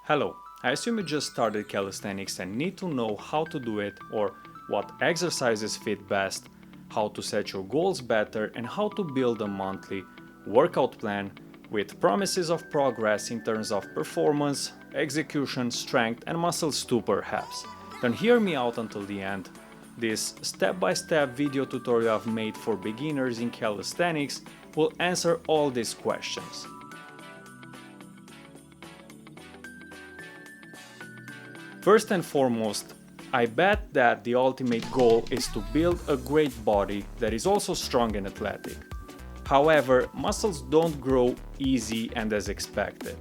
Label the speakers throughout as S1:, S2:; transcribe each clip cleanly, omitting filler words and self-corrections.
S1: Hello, I assume you just started calisthenics and need to know how to do it or what exercises fit best, how to set your goals better, and how to build a monthly workout plan with promises of progress in terms of performance, execution, strength, and muscles too perhaps. Then hear me out until the end. This step-by-step video tutorial I've made for beginners in calisthenics will answer all these questions. First and foremost, I bet that the ultimate goal is to build a great body that is also strong and athletic. However, muscles don't grow easy and as expected,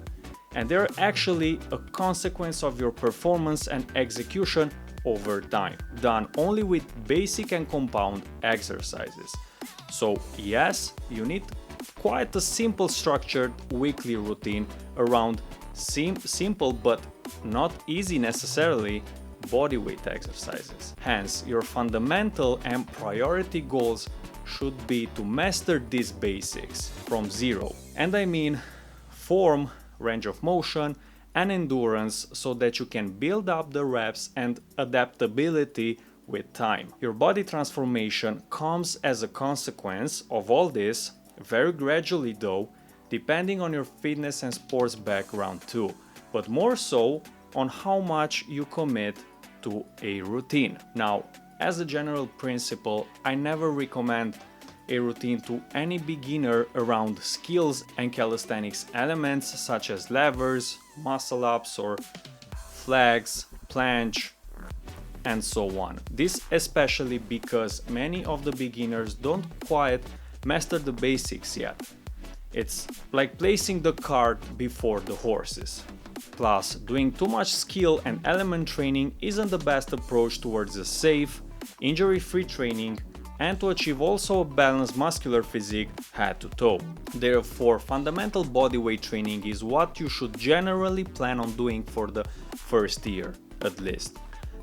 S1: and they're actually a consequence of your performance and execution over time, done only with basic and compound exercises. So yes, you need quite a simple structured weekly routine around simple but not easy necessarily bodyweight exercises. Hence, your fundamental and priority goals should be to master these basics from zero. And I mean form, range of motion, and endurance so that you can build up the reps and adaptability with time. Your body transformation comes as a consequence of all this, very gradually though, depending on your fitness and sports background too, but more so on how much you commit to a routine. Now, as a general principle, I never recommend a routine to any beginner around skills and calisthenics elements such as levers, muscle ups or flags, planche, and so on. This especially because many of the beginners don't quite master the basics yet. It's like placing the cart before the horses. Plus, doing too much skill and element training isn't the best approach towards a safe, injury-free training and to achieve also a balanced muscular physique head to toe. Therefore, fundamental bodyweight training is what you should generally plan on doing for the first year, at least.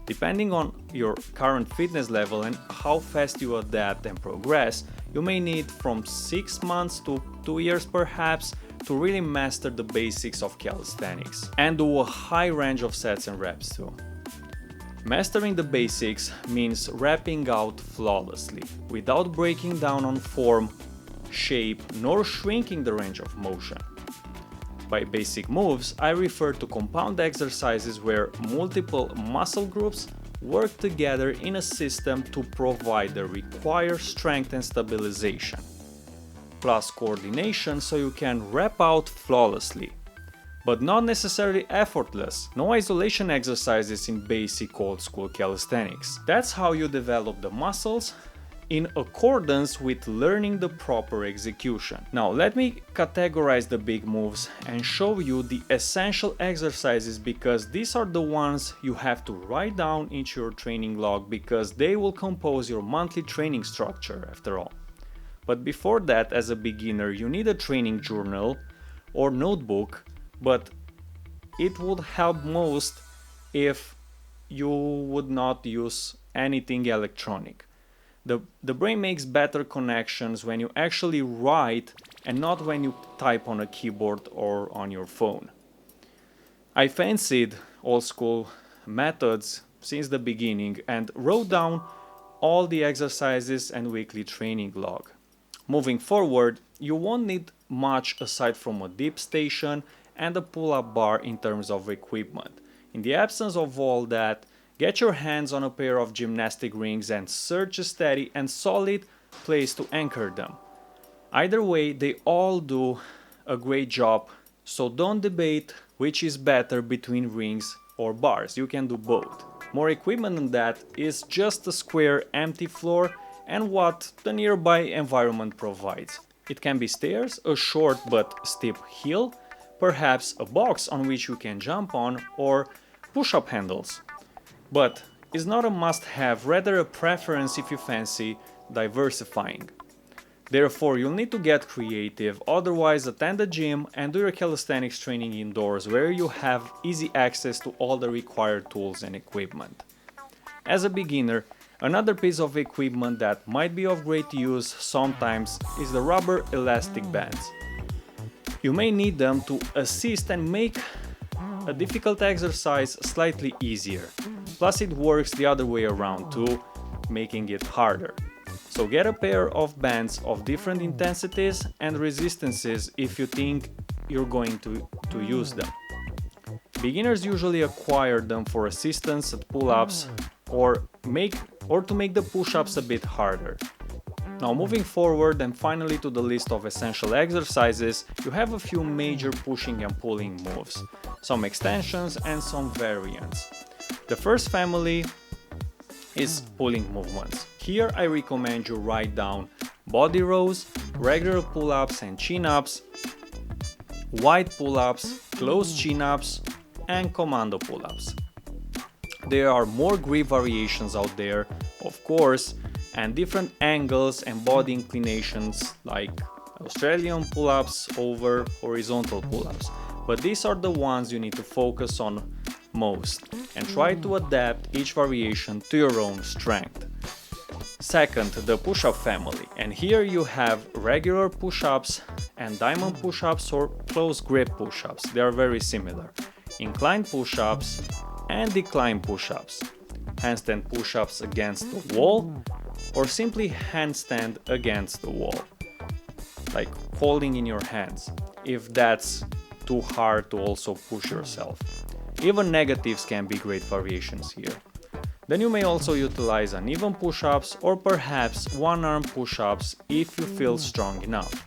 S1: Depending on your current fitness level and how fast you adapt and progress, you may need from 6 months to 2 years perhaps to really master the basics of calisthenics and do a high range of sets and reps too. Mastering the basics means rapping out flawlessly, without breaking down on form, shape, nor shrinking the range of motion. By basic moves, I refer to compound exercises where multiple muscle groups work together in a system to provide the required strength and stabilization, plus coordination so you can rap out flawlessly. But not necessarily effortless. No isolation exercises in basic old school calisthenics. That's how you develop the muscles in accordance with learning the proper execution. Now let me categorize the big moves and show you the essential exercises because these are the ones you have to write down into your training log because they will compose your monthly training structure after all. But before that, as a beginner, you need a training journal or notebook, but it would help most if you would not use anything electronic. The brain makes better connections when you actually write and not when you type on a keyboard or on your phone. I fancied old school methods since the beginning and wrote down all the exercises and weekly training log. Moving forward, you won't need much aside from a dip station and a pull-up bar in terms of equipment. In the absence of all that, get your hands on a pair of gymnastic rings and search a steady and solid place to anchor them. Either way, they all do a great job, so don't debate which is better between rings or bars. You can do both. More equipment than that is just a square empty floor and what the nearby environment provides. It can be stairs, a short but steep hill, perhaps a box on which you can jump on, or push-up handles. But it's not a must-have, rather a preference if you fancy diversifying. Therefore, you'll need to get creative, otherwise attend a gym and do your calisthenics training indoors where you have easy access to all the required tools and equipment. As a beginner, another piece of equipment that might be of great use sometimes is the rubber elastic bands. You may need them to assist and make a difficult exercise slightly easier. Plus it works the other way around too, making it harder. So get a pair of bands of different intensities and resistances if you think you're going to use them. Beginners usually acquire them for assistance at pull-ups or to make the push-ups a bit harder. Now moving forward and finally to the list of essential exercises, you have a few major pushing and pulling moves, some extensions and some variants. The first family is pulling movements. Here I recommend you write down body rows, regular pull-ups and chin-ups, wide pull-ups, close chin-ups, and commando pull-ups. There are more grip variations out there, of course, and different angles and body inclinations like Australian pull-ups over horizontal pull-ups, but these are the ones you need to focus on most and try to adapt each variation to your own strength. Second, the push-up family, and here you have regular push-ups and diamond push-ups or close grip push-ups. They are very similar. Incline push-ups and decline push-ups, handstand push-ups against the wall, or simply handstand against the wall, like holding in your hands, if that's too hard to also push yourself. Even negatives can be great variations here. Then you may also utilize uneven push-ups or perhaps one-arm push-ups if you feel strong enough.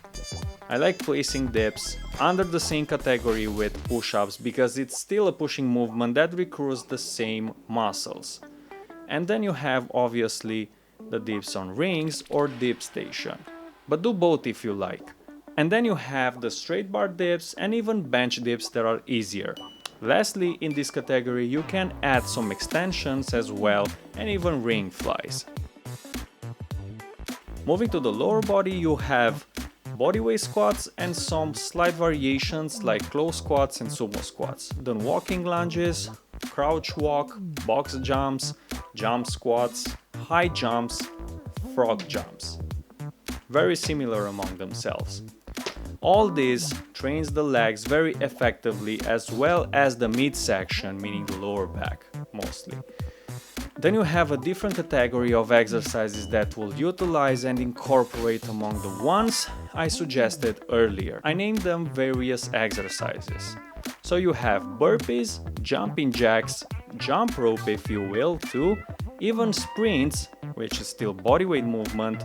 S1: I like placing dips under the same category with push-ups because it's still a pushing movement that recruits the same muscles. And then you have obviously the dips on rings or dip station, but do both if you like. And then you have the straight bar dips and even bench dips that are easier. Lastly, in this category you can add some extensions as well and even ring flies. Moving to the lower body, you have bodyweight squats and some slight variations like close squats and sumo squats. Then walking lunges, crouch walk, box jumps, jump squats, high jumps, frog jumps. Very similar among themselves. All this trains the legs very effectively as well as the midsection, meaning the lower back mostly. Then you have a different category of exercises that will utilize and incorporate among the ones I suggested earlier. I named them various exercises. So you have burpees, jumping jacks, jump rope if you will too, even sprints, which is still bodyweight movement,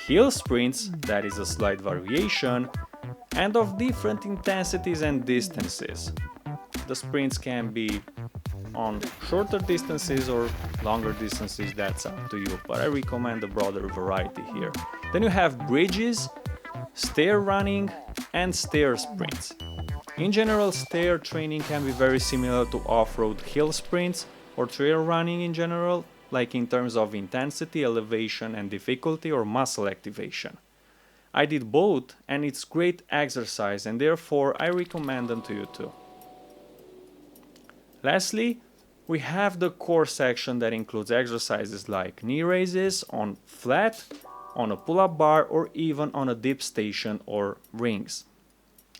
S1: hill sprints, that is a slight variation, and of different intensities and distances. The sprints can be on shorter distances or longer distances, that's up to you, but I recommend a broader variety here. Then you have bridges, stair running, and stair sprints. In general, stair training can be very similar to off-road hill sprints or trail running in general, like in terms of intensity, elevation, and difficulty or muscle activation. I did both and it's great exercise and therefore I recommend them to you too. Lastly, we have the core section that includes exercises like knee raises on flat, on a pull-up bar, or even on a dip station or rings.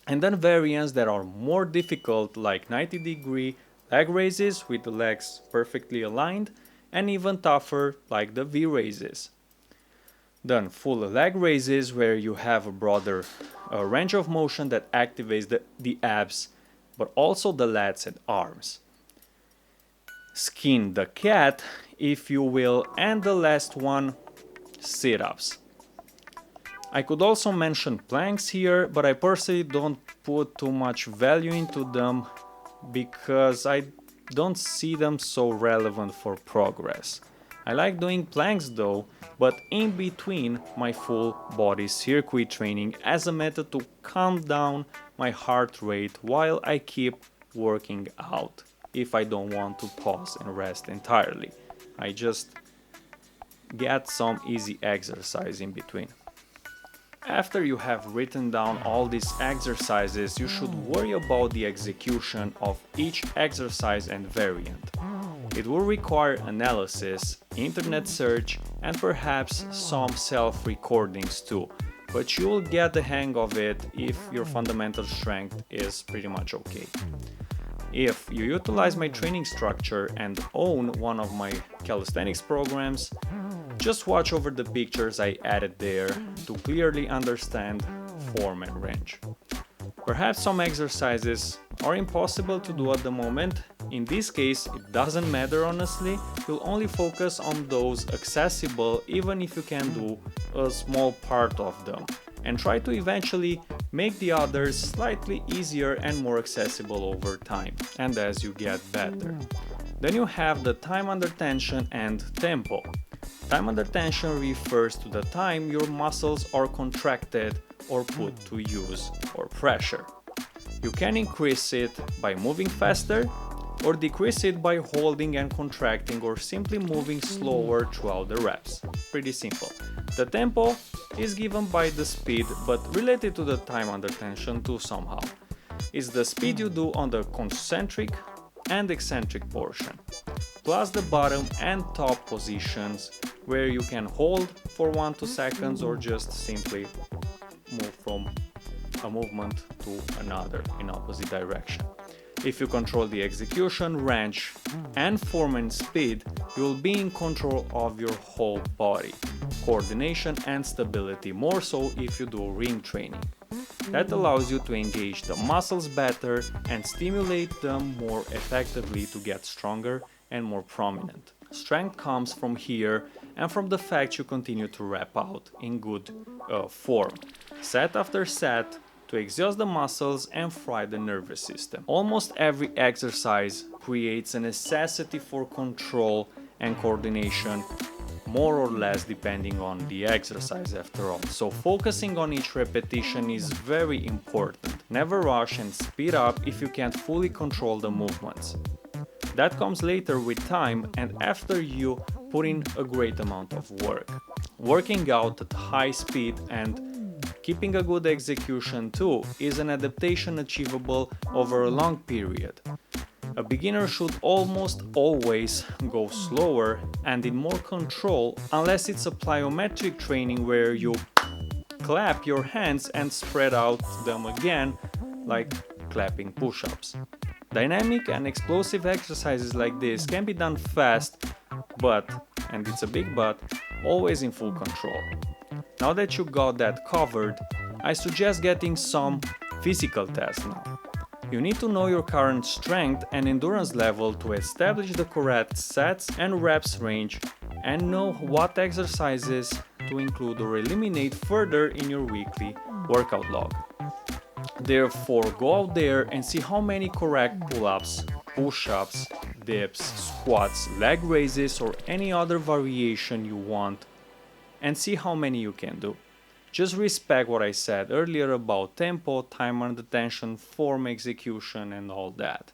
S1: And then variants that are more difficult like 90-degree leg raises with the legs perfectly aligned, and even tougher like the V raises. Then full leg raises where you have a broader range of motion that activates the abs, but also the lats and arms. Skin the cat, if you will, and the last one, sit-ups. I could also mention planks here, but I personally don't put too much value into them because I don't see them so relevant for progress. I like doing planks though, but in between my full body circuit training as a method to calm down my heart rate while I keep working out. If I don't want to pause and rest entirely, I just get some easy exercise in between. After you have written down all these exercises, you should worry about the execution of each exercise and variant. It will require analysis, internet search, and perhaps some self-recordings too, but you'll get the hang of it if your fundamental strength is pretty much okay. If you utilize my training structure and own one of my calisthenics programs, just watch over the pictures I added there to clearly understand form and range. Perhaps some exercises are impossible to do at the moment. In this case, it doesn't matter honestly, you'll only focus on those accessible even if you can do a small part of them, and try to eventually make the others slightly easier and more accessible over time and as you get better. Then you have the time under tension and tempo. Time under tension refers to the time your muscles are contracted or put to use or pressure. You can increase it by moving faster or decrease it by holding and contracting or simply moving slower throughout the reps. Pretty simple. The tempo is given by the speed but related to the time under tension too somehow. It's the speed you do on the concentric and eccentric portion, plus the bottom and top positions where you can hold for 1-2 seconds or just simply move from a movement to another in opposite direction. If you control the execution, range and form and speed, you'll be in control of your whole body, coordination and stability, more so if you do ring training. That allows you to engage the muscles better and stimulate them more effectively to get stronger and more prominent. Strength comes from here and from the fact you continue to rep out in good form, set after set, to exhaust the muscles and fry the nervous system. Almost every exercise creates a necessity for control and coordination, more or less depending on the exercise after all. So focusing on each repetition is very important. Never rush and speed up if you can't fully control the movements. That comes later with time and after you put in a great amount of work. Working out at high speed and keeping a good execution too is an adaptation achievable over a long period. A beginner should almost always go slower and in more control unless it's a plyometric training where you clap your hands and spread out them again like clapping push-ups. Dynamic and explosive exercises like this can be done fast, but, and it's a big but, always in full control. Now that you got that covered, I suggest getting some physical tests now. You need to know your current strength and endurance level to establish the correct sets and reps range and know what exercises to include or eliminate further in your weekly workout log. Therefore, go out there and see how many correct pull-ups, push-ups, dips, squats, leg raises or any other variation you want and see how many you can do. Just respect what I said earlier about tempo, time under tension, form, execution and all that.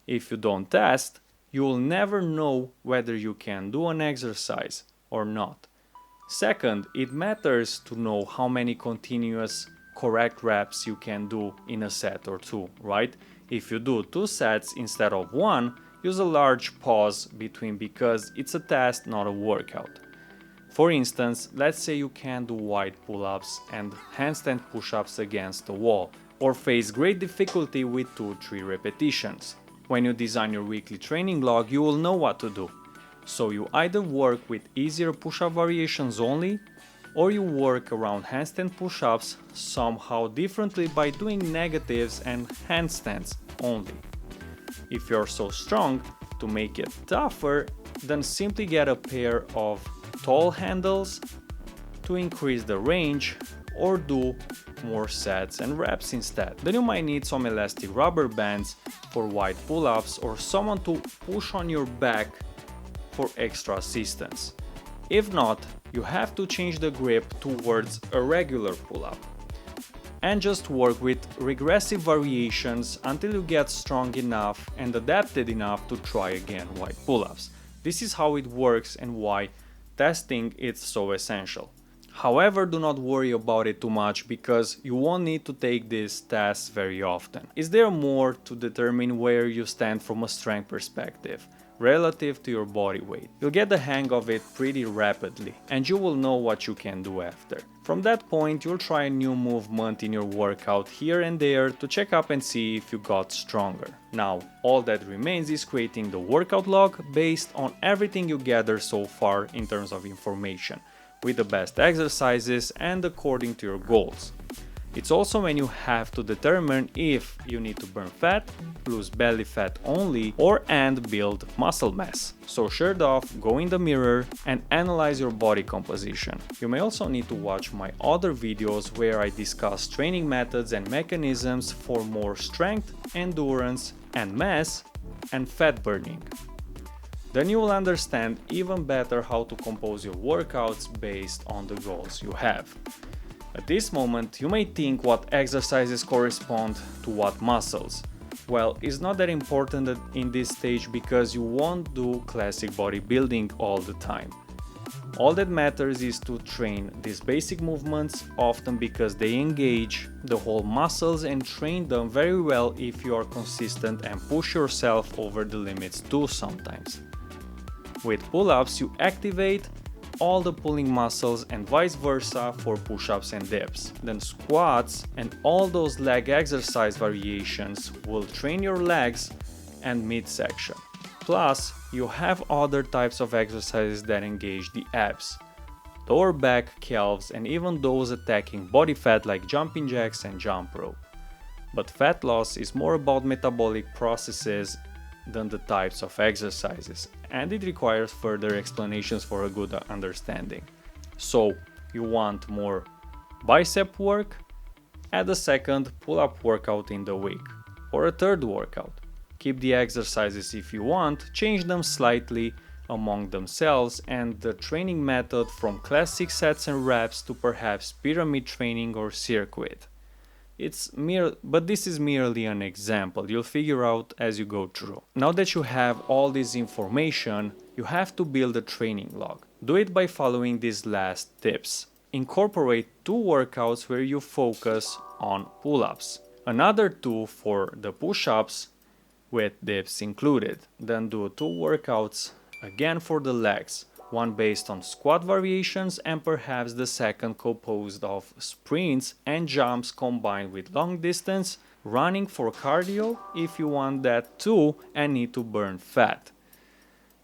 S1: If you don't test, you will never know whether you can do an exercise or not. Second, it matters to know how many continuous correct reps you can do in a set or two, right? If you do 2 sets instead of 1, use a large pause between because it's a test, not a workout. For instance, let's say you can do wide pull-ups and handstand push-ups against the wall, or face great difficulty with 2-3 repetitions. When you design your weekly training log, you will know what to do. So you either work with easier push-up variations only, or you work around handstand push-ups somehow differently by doing negatives and handstands only. If you're so strong to make it tougher, then simply get a pair of tall handles to increase the range or do more sets and reps instead. Then you might need some elastic rubber bands for wide pull-ups or someone to push on your back for extra assistance. If not, you have to change the grip towards a regular pull-up and just work with regressive variations until you get strong enough and adapted enough to try again wide pull-ups. This is how it works and why testing is so essential. However, do not worry about it too much because you won't need to take these tests very often. Is there more to determine where you stand from a strength perspective relative to your body weight? You'll get the hang of it pretty rapidly and you will know what you can do after. From that point, you'll try a new movement in your workout here and there to check up and see if you got stronger. Now, all that remains is creating the workout log based on everything you gather so far in terms of information, with the best exercises and according to your goals. It's also when you have to determine if you need to burn fat, lose belly fat only, and build muscle mass. So shirt off, go in the mirror and analyze your body composition. You may also need to watch my other videos where I discuss training methods and mechanisms for more strength, endurance and mass and fat burning. Then you will understand even better how to compose your workouts based on the goals you have. At this moment, you may think what exercises correspond to what muscles. Well, it's not that important in this stage because you won't do classic bodybuilding all the time. All that matters is to train these basic movements often because they engage the whole muscles and train them very well if you are consistent and push yourself over the limits too sometimes. With pull-ups, you activate all the pulling muscles and vice versa for push-ups and dips. Then squats and all those leg exercise variations will train your legs and midsection. Plus, you have other types of exercises that engage the abs, lower back, calves, and even those attacking body fat like jumping jacks and jump rope. But fat loss is more about metabolic processes than the types of exercises, and it requires further explanations for a good understanding. So, you want more bicep work? Add a second pull-up workout in the week, or a third workout. Keep the exercises if you want, change them slightly among themselves, and the training method from classic sets and reps to perhaps pyramid training or circuit. But this is merely an example, you'll figure out as you go through. Now that you have all this information, you have to build a training log. Do it by following these last tips. Incorporate 2 workouts where you focus on pull-ups, another 2 for the push-ups with dips included. Then do 2 workouts again for the legs, one based on squat variations and perhaps the second composed of sprints and jumps combined with long distance running for cardio if you want that too and need to burn fat.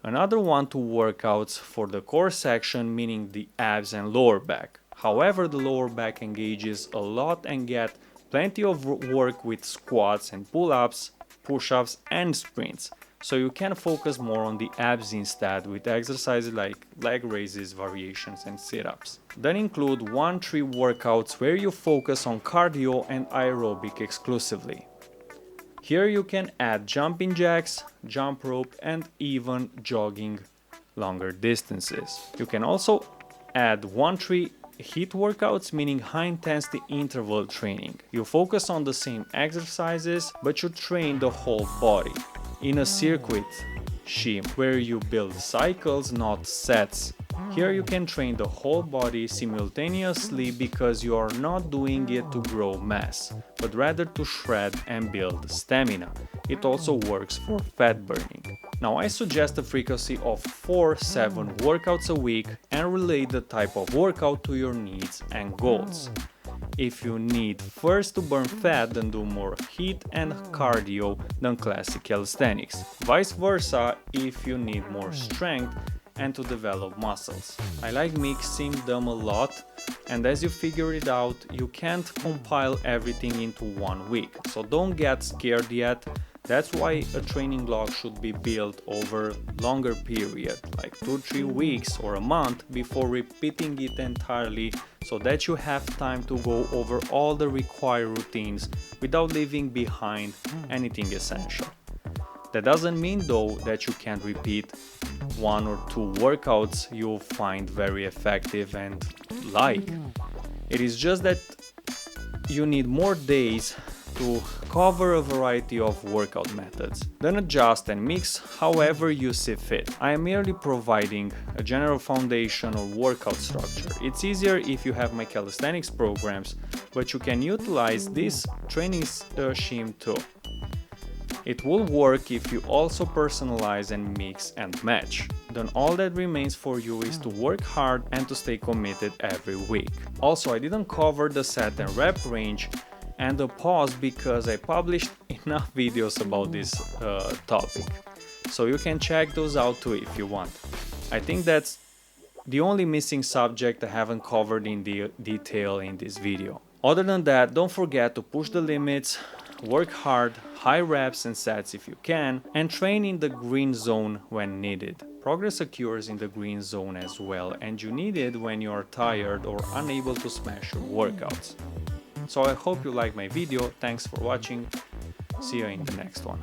S1: Another 1-2 workouts for the core section, meaning the abs and lower back. However, the lower back engages a lot and get plenty of work with squats and pull-ups, push-ups and sprints. So you can focus more on the abs instead with exercises like leg raises, variations and sit-ups. Then include 1-3 workouts where you focus on cardio and aerobic exclusively. Here you can add jumping jacks, jump rope and even jogging longer distances. You can also add 1-3 HIIT workouts, meaning high intensity interval training. You focus on the same exercises but you train the whole body. In a circuit scheme where you build cycles, not sets. Here you can train the whole body simultaneously because you are not doing it to grow mass, but rather to shred and build stamina. It also works for fat burning. Now I suggest a frequency of 4-7 workouts a week and relate the type of workout to your needs and goals. If you need first to burn fat, then do more HIIT and cardio than classic calisthenics. Vice versa if you need more strength and to develop muscles. I like mixing them a lot, and as you figure it out, you can't compile everything into 1 week. So don't get scared yet. That's why a training log should be built over longer period, like 2-3 weeks or a month before repeating it entirely, so that you have time to go over all the required routines without leaving behind anything essential. That doesn't mean though that you can't repeat 1 or 2 workouts you'll find very effective and like. It is just that you need more days to Cover a variety of workout methods, then adjust and mix however you see fit. I am merely providing a general foundation or workout structure. It's easier if you have my calisthenics programs, but you can utilize this training scheme too. It will work if you also personalize and mix and match. Then all that remains for you is to work hard and to stay committed every week. Also, I didn't cover the set and rep range and the pause because I published enough videos about this topic. So you can check those out too if you want. I think that's the only missing subject I haven't covered in detail in this video. Other than that, don't forget to push the limits, work hard, high reps and sets if you can, and train in the green zone when needed. Progress occurs in the green zone as well, and you need it when you are tired or unable to smash your workouts. So I hope you like my video, thanks for watching, see you in the next one.